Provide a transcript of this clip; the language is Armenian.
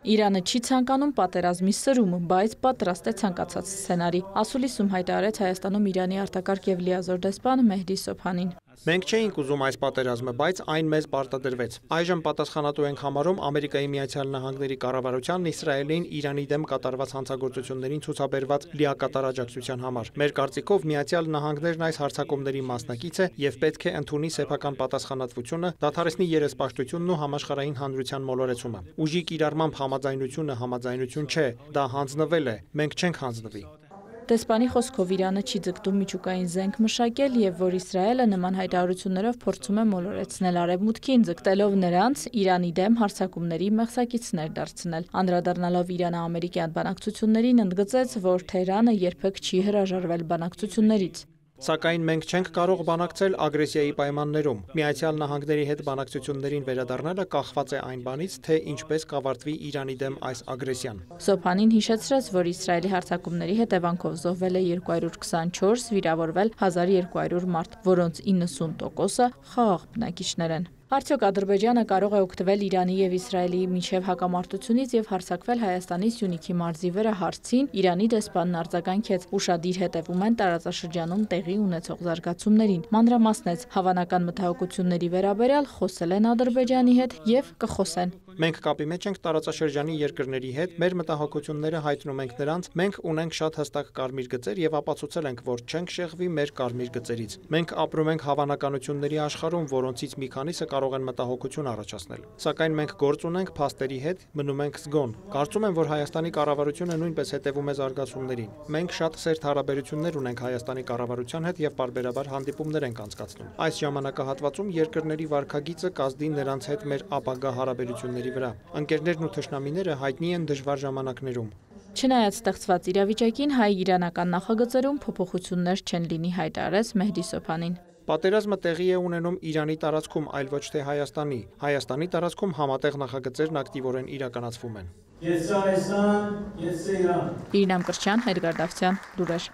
Իրանը չի ցանկանում պատերազմի սրում, բայց պատրաստ է ցանկացած սցենարի, ասուլիսում հայտարարեց Հայաստանում Իրանի արտակարգ եւ լիազոր դեսպան Մեհդի Սոփանին։ Մենք չէինք ուզում այս պատերազմը, բայց այն մեզ պարտադրվեց։ Այժմ պատասխանատու ենք համարում Ամերիկայի Միացյալ Նահանգների կառավարությանն Իսրայելին Իրանի դեմ կատարված հանցագործություններին ցուցաբերված լիակատար աջակցության համար։ Մեր կարծիքով Միացյալ Նահանգներն այս հարձակումների մասնակից է եւ պետք է ընդունի սեփական պատասխանատվությունը, դադարեցնի երեսպաշտությունն ու համաշխարհային հանրության մոլորեցումը։ Ուժի կիրառմամբ համաձայնությունը համաձայնություն չէ, դա հանձնվել է, մենք չենք հանձնվի։ Դեսպանի խոսքով Իրանը չի ձգտում միջուկային զենք մշակել եւ որ Իսրայելը նման հայտարարություններով փորձում է մոլորեցնել Արևմուտքին, ձգտելով նրանց Իրանի դեմ հարձակումների մեղսակիցներ դարձնել։ Անդրադառնալով Իրано-ամերիկյան բանակցություններին ընդգծեց, որ Թեհրանը երբեք չի հրաժարվել բանակցություններից։ Սակայն մենք չենք կարող բանակցել ագրեսիայի պայմաններում։ Միացյալ Նահանգների հետ բանակցություններին վերադառնալը կախված է այն բանից, թե ինչպես կավարտվի Իրանի դեմ այս ագրեսիան։ Սոփանին հիշեցրեց, որ Իսրայելի հարձակումների հետևանքով զոհվել է 224, վիրավորվել 1200 մարդ, որոնց 90%-ը խաղաղ բնակիչներ են։ Արդյոք Ադրբեջանը կարող է օգտվել Իրանի եւ Իսրայելի միջև հակամարտությունից եւ հարձակվել Հայաստանի Սյունիքի մարզի վրա հարցին Իրանի դեսպանն արձագանքեց, ուշադիր հետևում են տարածաշրջանում տեղի ունեցող զարգացումներին, մանրամասնեց հավանական մտահոգությունների վերաբերյալ խոսել են Ադրբեջանի հետ եւ կխոսեն։ Մենք կապի մեջ ենք տարածաշրջանի երկրների հետ, մեր մտահոգությունները հայտնում ենք նրանց, մենք ունենք շատ հստակ կարմիր գծեր եւ ապացուցել ենք, որ չենք շեղվի մեր կարմիր գծերից։ Մենք ապրում ենք հավանականությունների աշխարհում, որոնցից մի քանիսը կարող են մտահոգություն առաջացնել։ Սակայն մենք գործ ունենք փաստերի հետ, մնում ենք զգոն։ Կարծում եմ, որ Հայաստանի կառավարությունը նույնպես հետևում է զարգացումներին։ Մենք շատ սերտ հարաբերություններ ունենք Հայաստանի կառավարության հետ եւ պարբերաբար հանդիպումներ ենք անցկացնում։ Այս ժամանակահատվածում երկրների վարքագիծը կազդի նրանց հետ մեր ապագա հարաբերությունների վրա։ Ընկերներն ու թշնամիները հայտնի են դժվար ժամանակներում։ Չնայած ստեղծված իրավիճակին հայ-իրանական նախագծերում փոփոխություններ չեն լինի, հայտարարեց Մեհդի Սոփանին։ Պատերազմը տեղի է ունենում Իրանի տարածքում, այլ ոչ թե Հայաստանի։ Հայաստանի տարածքում համատեղ նախագծերն ակտիվորեն իրականացվում են։ Իրինամ Կրչյան, Էդգար Դավթյան, լուրեր։